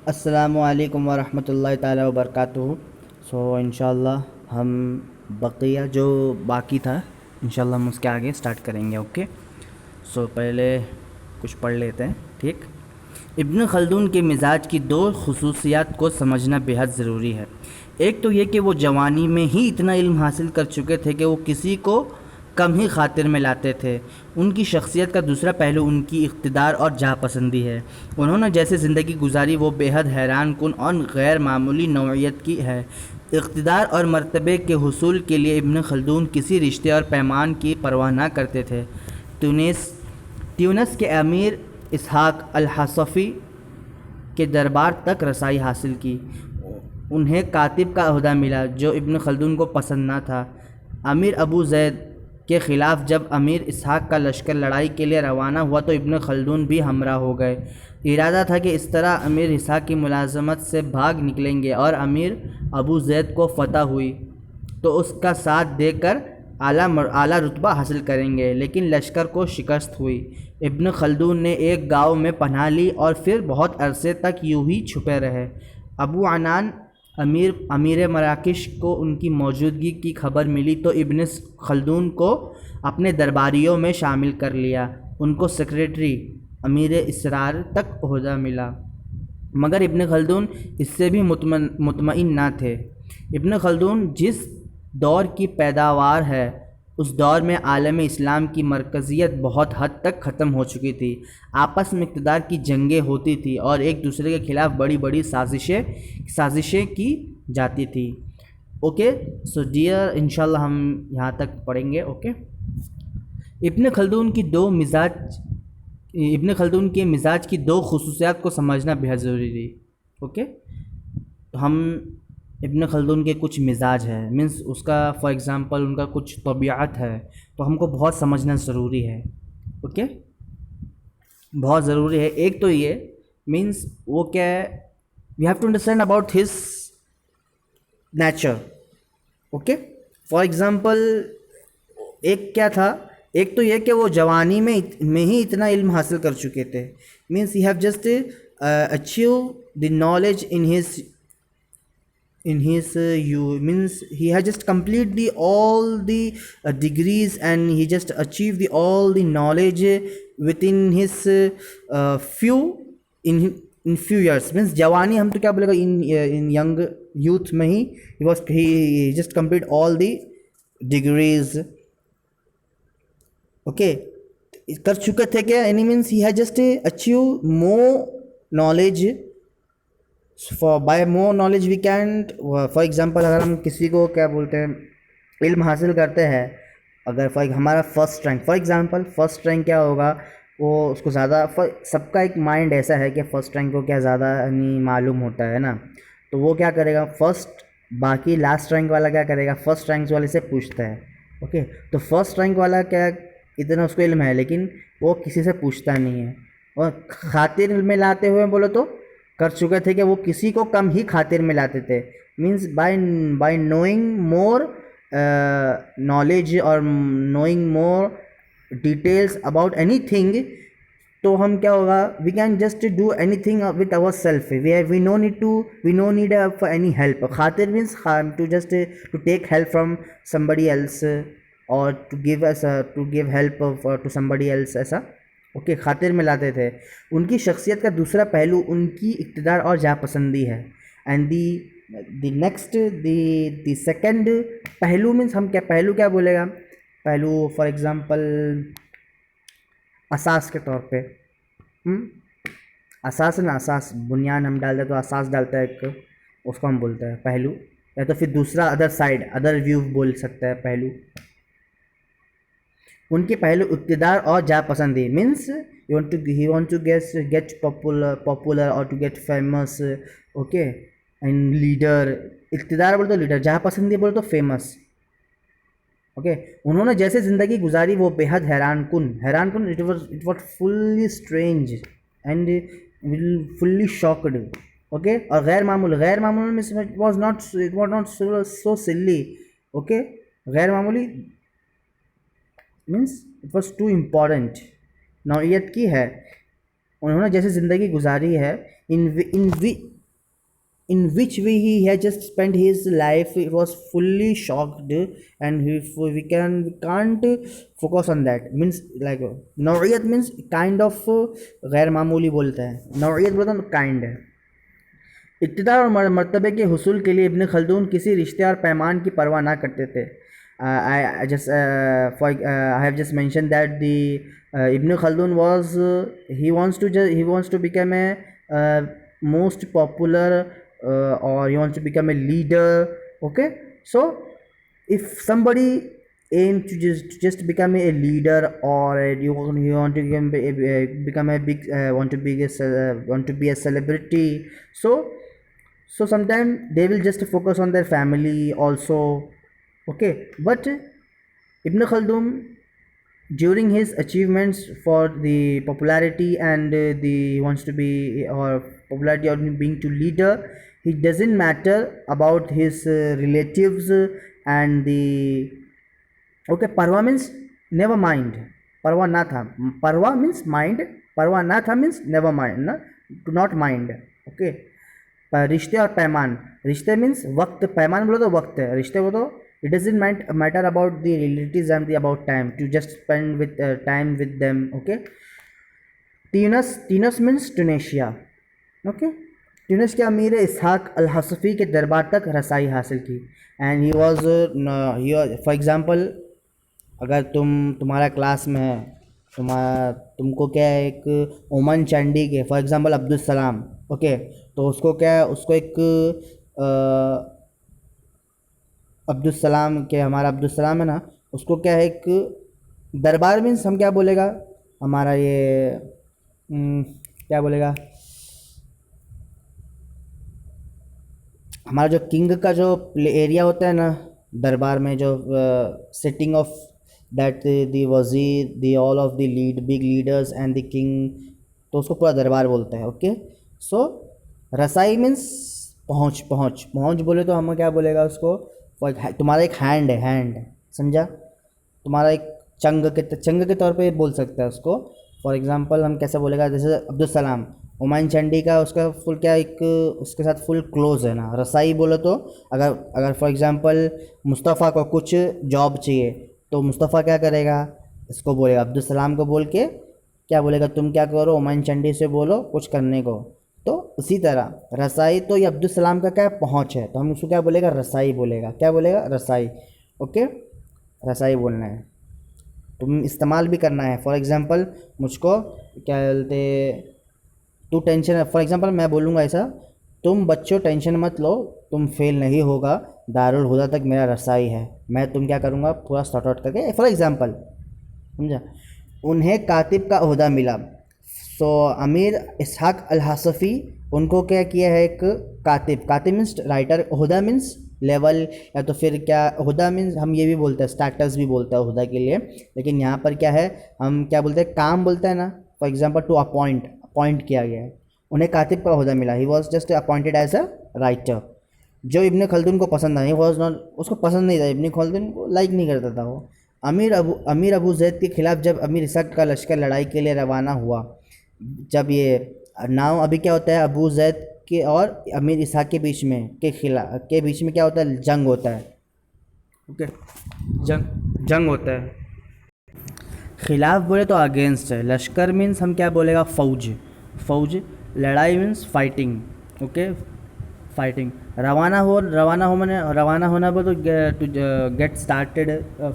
अस्सलामुअलैकुम वरहमतुल्लाहि ताला वबरकातुहू। सो इंशाल्लाह हम बक़िया जो बाकी था इंशाल्लाह हम उसके आगे स्टार्ट करेंगे। ओके। सो पहले कुछ पढ़ लेते हैं। ठीक। इब्न खल्दून के मिजाज की दो खुसूसियात को समझना बेहद ज़रूरी है। एक तो ये कि वो जवानी में ही इतना इल्म हासिल कर चुके थे कि वो किसी को कम ही खातिर में लाते थे। उनकी शख्सियत का दूसरा पहलू उनकी इक़्तिदार और जहाँपसंदी है। उन्होंने जैसे ज़िंदगी गुजारी वो बेहद हैरान कुन और गैर मामूली नौइयत की है। इक़्तिदार और मर्तबे के हुसूल के लिए इब्न खल्दून किसी रिश्ते और पैमान की परवाह न करते थे। ट्यूनिस के अमीर इसहाक अल-हसफ़ी के दरबार तक रसाई हासिल की। उन्हें कातिब का ओहदा मिला जो इब्न खल्दून को पसंद न था। अमीर अबू ज़ैद के ख़िलाफ़ जब अमीर इसहाक का लश्कर लड़ाई के लिए रवाना हुआ तो इब्न खल्दून भी हमरा हो गए। इरादा था कि इस तरह अमीर इसहाक की मुलाज़मत से भाग निकलेंगे और अमीर अबू ज़ैद को फ़तह हुई तो उसका साथ देकर आला रुतबा हासिल करेंगे, लेकिन लश्कर को शिकस्त हुई। इब्न खल्दून ने एक गाँव में पनाह ली और फिर बहुत अरसे तक यूं ही छुपे रहे। अबू अनान अमीर मराकिश को उनकी मौजूदगी की खबर मिली तो इब्न खल्दून को अपने दरबारियों में शामिल कर लिया। उनको सेक्रेटरी अमीर इसरार तक ओहदा मिला, मगर इब्न खल्दून इससे भी मुतमईन न थे। इब्न खल्दून जिस दौर की पैदावार है उस दौर में आलम इस्लाम की मरकज़ियत बहुत हद तक ख़त्म हो चुकी थी। आपस में इक़्तिदार की जंगें होती थी और एक दूसरे के ख़िलाफ़ बड़ी बड़ी साजिशें की जाती थी। ओके। सो डियर, इंशाल्लाह हम यहाँ तक पढ़ेंगे। ओके। इब्न खल्दून के मिजाज की दो खुसूसियात को समझना बेहद ज़रूरी थी। ओके। तो हम इब्न खल्दून के कुछ मिजाज है, मीन्स उसका फॉर एग्ज़ाम्पल उनका कुछ तबीयत है, तो हमको बहुत समझना ज़रूरी है। ओके। बहुत ज़रूरी है। एक तो ये मीन्स वो क्या है, we have to understand about his nature. Okay. For example एक क्या था, एक तो ये कि वो जवानी में ही इतना इल्म हासिल कर चुके थे। Means he have just achieve the knowledge in his you means he has just complete the all the degrees and he just achieved the all the knowledge within his few in few years। means जवानी हम तो क्या बोलेगा, in young youth में ही he just complete all the degrees। Okay. कर चुके थे क्या, any means he has just achieve more knowledge. For by more knowledge we can, for example अगर हम किसी को क्या बोलते हैं इल्म हासिल करते हैं, अगर हमारा first rank, for example first rank क्या होगा, वो उसको ज़्यादा सबका एक माइंड ऐसा है कि फ़र्स्ट रैंक को क्या ज़्यादा नहीं मालूम होता है ना, तो वो क्या करेगा फर्स्ट, बाकी लास्ट रैंक वाला क्या करेगा फर्स्ट रैंक वाले से पूछता है। ओके। तो फर्स्ट रैंक वाला क्या इतना उसको इल्म है लेकिन वो किसी से पूछता नहीं है, और खातिर में लाते हुए बोलो तो कर चुके थे कि वो किसी को कम ही खातिर में लाते थे। Means by knowing more knowledge और knowing more details about anything, तो हम क्या होगा, we can just do anything with our self. We no need for any help. खातिर means to just to take help from somebody else और to give help to somebody else, ऐसा। Okay. खातिर में लाते थे। उनकी शख्सियत का दूसरा पहलू उनकी इक़्तिदार और जापसंदी है। And the next the second पहलू मीन्स हम क्या पहलू क्या बोलेगा, पहलू फॉर एग्ज़ाम्पल असास के तौर पे, असास ना, असास बुनियाद हम डालते हैं तो असास डालता है एक, उसको हम बोलते हैं पहलू, या तो फिर दूसरा अदर साइड अदर व्यू बोल सकता है पहलू। उनके पहलू इक़्तिदार और जापसंदी means he want to get popular और to get famous। Okay. And leader, इक़्तिदार बोले तो लीडर, जापसंदी बोले तो फेमस। ओके। उन्होंने जैसे ज़िंदगी गुजारी वो बेहद हैरान कुन, it was fully strange and fully shocked. Okay. और गैर मामूली में it was not so silly. Okay. गैर मामूली means it was too important, नौइयत की है। उन्होंने जैसे ज़िंदगी गुजारी है, इन in which way he had just spent his life, it was fully shocked, and we can't focus on that. Means like नौइयत means kind of गैर मामूली बोलते हैं, नौइयत बोलते हैं काइंड है। इक़्तिदार और मर्तबे के हुसूल के लिए इब्न खल्दून किसी रिश्ते और पैमान की परवाह ना करते थे। I have just mentioned that the Ibn Khaldun was he wants to become a most popular or he wants to become a leader. Okay, so if somebody aim to just become a leader, or you want to become a big want to be a celebrity, so sometimes they will just focus on their family also. Okay, but Ibn Khaldun, during his achievements for the popularity and he wants to be or popularity or being to leader, he doesn't matter about his relatives and the okay. Parwa means never mind. Parwa na tha. Parwa means mind. Parwa na tha means never mind. Na? Do not mind. Okay. रिश्ते और पैमान, रिश्ते means वक्त, पैमान बोलो तो वक्त है, रिश्ते बोलो तो it doesn't matter about the relatives and the about time, to just spend with time with them. Okay. Tunis means Tunisia. Okay. Tunis के अमीर इसहाक अल हसफ़ी के दरबार तक रसाई हासिल की, and he was for example, अगर तुम्हारा क्लास में है, तुमको क्या है, एक ओमन चंडी के for example Abdul Salam, okay, तो उसको क्या है, उसको एक अब्दुल सलाम के, हमारा अब्दुल सलाम है ना, उसको क्या है, एक दरबार मीन्स हम क्या बोलेगा, हमारा ये क्या बोलेगा, हमारा जो किंग का जो एरिया होता है ना दरबार में, जो सिटिंग ऑफ दैट द वज़ीर, the all of the big leaders and the king, तो उसको पूरा दरबार बोलते हैं। ओके, सो रसाई मीन्स पहुँच बोले तो हम क्या बोलेगा उसको, तुम्हारा एक हैंड है, हैंड समझा, तुम्हारा एक चंग के तौर पे बोल सकते हैं उसको। फॉर एग्जांपल हम कैसे बोलेगा, जैसे अब्दुल सलाम ओमान चंडी का, उसका फुल क्या एक उसके साथ फुल क्लोज है ना। रसाई बोलो तो अगर फॉर एग्जांपल मुस्तफ़ा को कुछ जॉब चाहिए तो मुस्तफ़ा क्या करेगा, इसको बोलेगा, अब्दुल सलाम को बोल के क्या बोलेगा, तुम क्या करो, ओमान चंडी से बोलो कुछ करने को। तो उसी तरह रसाई, तो ये अब्दुल सलाम का क्या पहुँच है, तो हम उसको क्या बोलेगा, रसाई बोलेगा। क्या बोलेगा, रसाई। ओके, रसाई बोलना है, तुम इस्तेमाल भी करना है। फॉर एग्ज़ाम्पल मुझको क्या बोलते, तू टेंशन, फॉर एग्ज़ाम्पल मैं बोलूँगा ऐसा, तुम बच्चों टेंशन मत लो, तुम फेल नहीं होगा, दारुल हुदा तक मेरा रसाई है, मैं तुम क्या करूँगा पूरा सॉर्ट आउट करके, फॉर एग्ज़ाम्पल समझा। उन्हें कातिब का ओहदा मिला, सो अमीर इसहाक अल हसफ़ी उनको क्या किया है, एक कातिब मीन्स राइटर, ओहदा मीन्स लेवल, या तो फिर क्या ओहदा मीन्स हम ये भी बोलते हैं, स्टेटस भी बोलते हैं ओहदा के लिए, लेकिन यहाँ पर क्या है, हम क्या बोलते हैं, काम बोलते हैं ना। फॉर एग्ज़ाम्पल टू अपॉइंट किया गया है, उन्हें कातिब का ओहदा मिला, he was just appointed as a writer. जो इब्न खल्दून को पसंद नहीं, वॉज नॉट, उसको पसंद नहीं था, इब्न खल्दून को लाइक नहीं करता था वो। अमीर अबू जैद के ख़िलाफ़ जब अमीर इसहाक का लश्कर लड़ाई के लिए रवाना हुआ, जब ये नाव अभी क्या होता है, अबू जैद के और अमीर इसहाक के बीच में के बीच में क्या होता है, जंग होता है। ओके, जंग होता है। खिलाफ बोले तो अगेंस्ट है, लश्कर मीन्स हम क्या बोलेगा, फौज, लड़ाई मीन्स फाइटिंग। Okay, fighting. रवाना होना बोले तो to get started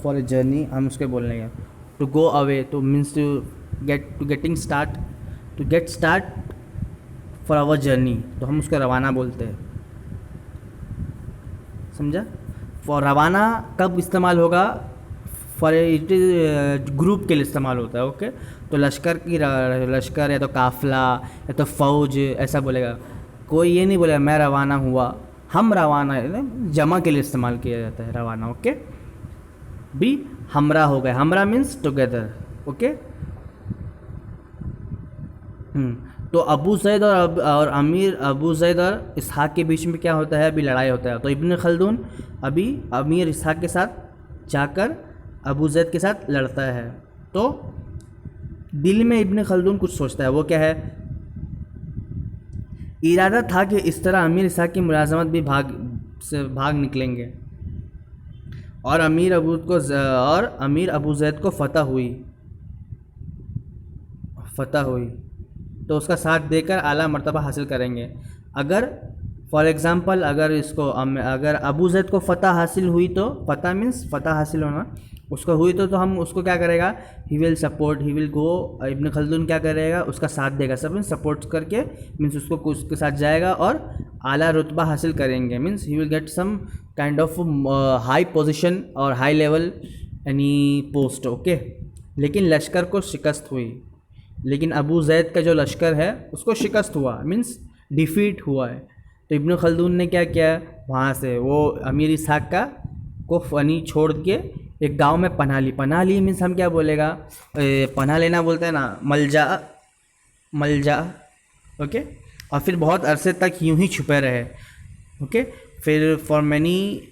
for a journey, हम उसके बोलने हैं। टू गो अवे तो means to get start for our journey, तो हम उसको रवाना बोलते हैं, समझा। फॉर रवाना कब इस्तेमाल होगा, फॉर इट इज़ ग्रुप के लिए इस्तेमाल होता है। ओके, तो लश्कर या तो काफ़िला या तो फ़ौज ऐसा बोलेगा, कोई ये नहीं बोलेगा मैं रवाना हुआ, हम रवाना जमा के लिए इस्तेमाल किया जाता है रवाना। ओके, बी हमरा हो गए, हमरा मीन्स टुगेदर। ओके, तो अबू जैद और अमीर अबू जैद और इसहाक के बीच में क्या होता है, अभी लड़ाई होता है। तो इब्न खल्दून अभी अमीर इसहाक के साथ जाकर अबू जैद के साथ लड़ता है, तो दिल में इब्न खल्दून कुछ सोचता है, वो क्या है, इरादा था कि इस तरह अमीर इसहाक की मुलाजमत भी भाग निकलेंगे और अमीर अबू जैद को फ़तह हुई तो उसका साथ देकर आला मर्तबा हासिल करेंगे। अगर फॉर एग्ज़ाम्पल अगर अबू ज़ैद को फ़तह हासिल हुई तो फ़तह मीन्स फ़तह हासिल होना उसको हुई तो हम उसको क्या करेगा, he will go, ibn Khaldun क्या करेगा, उसका साथ देगा, सब मीन्स सपोर्ट करके मीन्स उसके साथ जाएगा और आला रुतबा हासिल करेंगे, means he will get some kind of high position और high level any post. Okay, लेकिन लश्कर को शिकस्त हुई, लेकिन अबू ज़ैद का जो लश्कर है उसको शिकस्त हुआ, मीन्स डिफीट हुआ है। तो इब्न खल्दून ने क्या किया, वहाँ से वो अमीर इसहाक को फ़नी छोड़ के एक गांव में पनाह ली मीन्स हम क्या बोलेगा, पनाह लेना बोलते हैं ना, मलजा। ओके, और फिर बहुत अरसे तक यूं ही छुपे रहे। ओके, फिर फॉर मैनी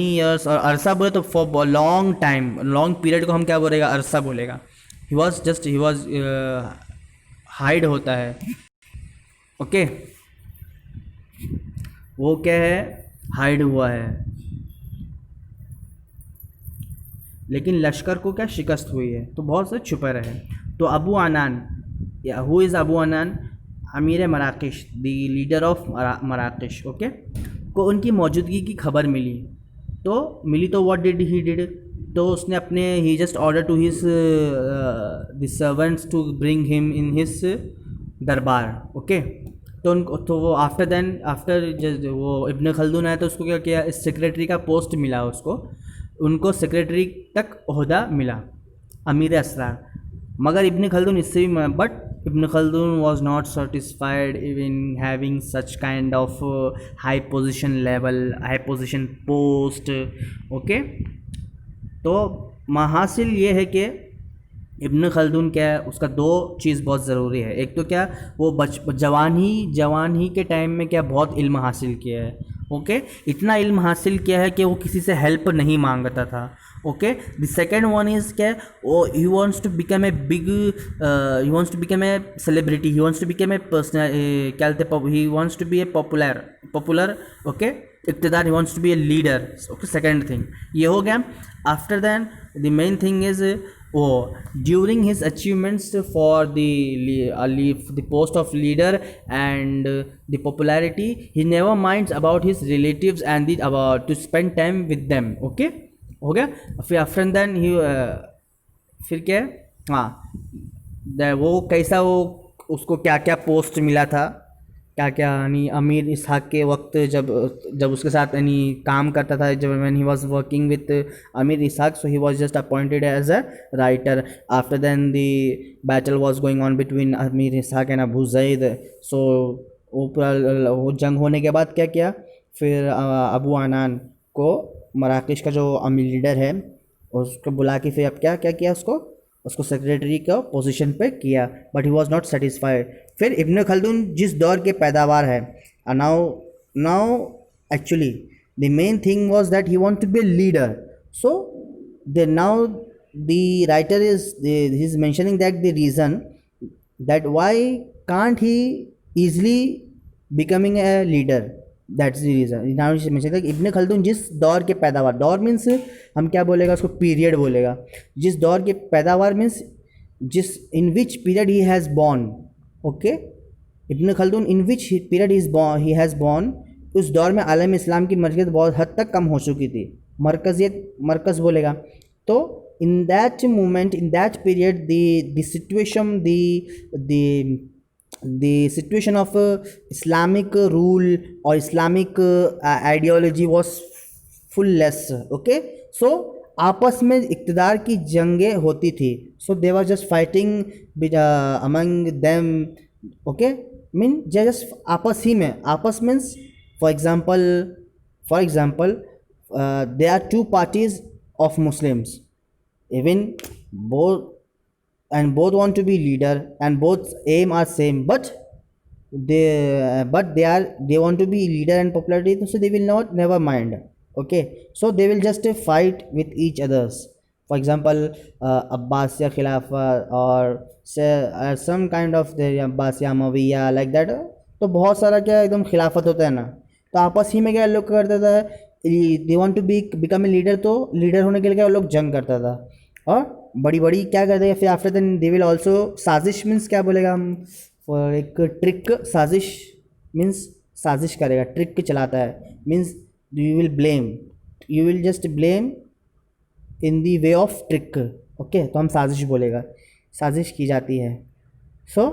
ईयर्स, और अरसा बोले तो for long time, long period को हम क्या बोलेगा, अरसा बोलेगा। ही वॉज हाइड होता है। ओके, वो क्या है, हाइड हुआ है, लेकिन लश्कर को क्या शिकस्त हुई है तो बहुत से छुपे रहे। तो अबू अनान, हु इज़ अबू अनान, अमीर मराकश, द लीडर ऑफ मराकश, ओके, को उनकी मौजूदगी की खबर मिली तो व्हाट डिड, तो उसने अपने ही just order to his the servants to bring him in his दरबार। ओके, तो वो आफ्टर वो इब्न खल्दून आया तो उसको क्या किया, इस सेक्रेटरी का पोस्ट मिला उनको सेक्रेटरी तक ओहदा मिला, अमीर असरार। मगर इब्न खल्दून इससे भी, but ibn Khaldun was not satisfied even having such kind of high position post. Okay, तो महासिल ये है कि इब्न खल्दून क्या है, उसका दो चीज़ बहुत ज़रूरी है। एक तो क्या, वो जवान ही के टाइम में क्या बहुत इल्म हासिल किया है। ओके, इतना इल्म हासिल किया है कि वो किसी से हेल्प नहीं मांगता था। Okay, the second one is क्या, वो he wants to become a celebrity, he wants to become a personal, क्या बोलते हैं, he wants to be a popular. Okay, इक़्तिदार, he wants to be a leader. Okay, second thing ये हो गया। After than the main thing is, during his achievements for the post of leader and the popularity, he never minds about his relatives and about to spend time with them. Okay, हो गया। फिर after then he फिर क्या है, हाँ, वो कैसा, वो उसको क्या क्या पोस्ट मिला था, क्या क्या, यानी अमीर इसहाक के वक्त जब उसके साथ यानी काम करता था, जब when he was working with Amir Ishaq, so he was just appointed as a writer. After then the battle was going on between Amir Ishaq and Abu Zaid. So वो पूरा वो जंग होने के बाद क्या किया, फिर अबू अनान को मराकश का जो अमीर लीडर है उसको बुला के फिर अब क्या क्या किया, उसको सेक्रेटरी का पोजीशन पे किया, but he was not satisfied. फिर इब्न खल्दून जिस दौर के पैदावार है, now actually the main thing was that he want to be leader. So now the writer is mentioning that the reason that why can't he easily becoming a leader, that's the reason. Now mention that Ibn Khaldun जिस दौर के पैदावार, दौर means हम क्या बोलेगा, उसको period बोलेगा, जिस दौर के पैदावार मीन्स जिस in which period he has born. Okay, Ibn Khaldun in which period he has born, उस दौर में आलम इस्लाम की मरकज़ियत बहुत हद तक कम हो चुकी थी। मरकज़ बोलेगा तो in that moment, in that period the situation of Islamic rule or Islamic ideology was full less. Okay, so आपस में इक़्तिदार की जंगें होती थी, so they were just fighting among them. Okay, mean just आपस ही में, आपस means for example there are two parties of Muslims, even both want to be leader and both aim are same, but they want to be leader and popularity, so they will not never mind. Okay, so they will just fight with each others. For example, Abbasiya Khilafah or say some kind of the Abbasiya Amawiya, like that, तो बहुत सारा क्या एकदम खिलाफत होता है ना, तो आपस ही में क्या लोग करता था, they want to become a leader, तो लीडर होने के लिए क्या लोग जंग करता था और बड़ी बड़ी क्या करते हैं, फिर after then they will also साजिश मीन्स क्या बोलेगा हम, और एक ट्रिक, साजिश मीन्स साजिश करेगा, ट्रिक चलाता है means you will blame, you will just blame in the way of trick. Okay, तो हम साजिश बोलेगा, साजिश की जाती है। So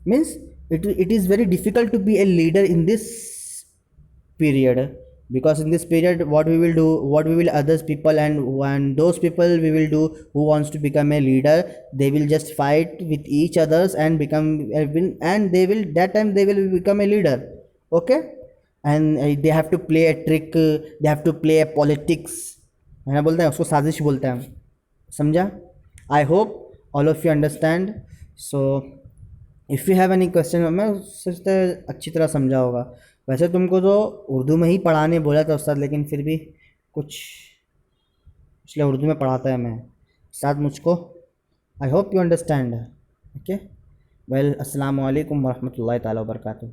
means it is very difficult to be a leader in this period, because in this period what we will do, what we will others people, and those people we will do who wants to become a leader, they will just fight with each others and become and they will, that time they will become a leader. Okay, and they have to play a trick, they have to play a politics, है ना, बोलते हैं उसको साजिश बोलते हैं हम, समझा? I hope all of you understand. So if you have any question, मैं सोचता है अच्छी तरह समझा होगा। वैसे तुमको तो उर्दू में ही पढ़ाने बोला था उस्ताद, लेकिन फिर भी कुछ, इसलिए उर्दू में पढ़ाता है मैं उस्ताद मुझको। I hope you understand. Okay, well, अस्सलाम वालेकुम वरहमतुल्लाहि ताला वबरकातुहू।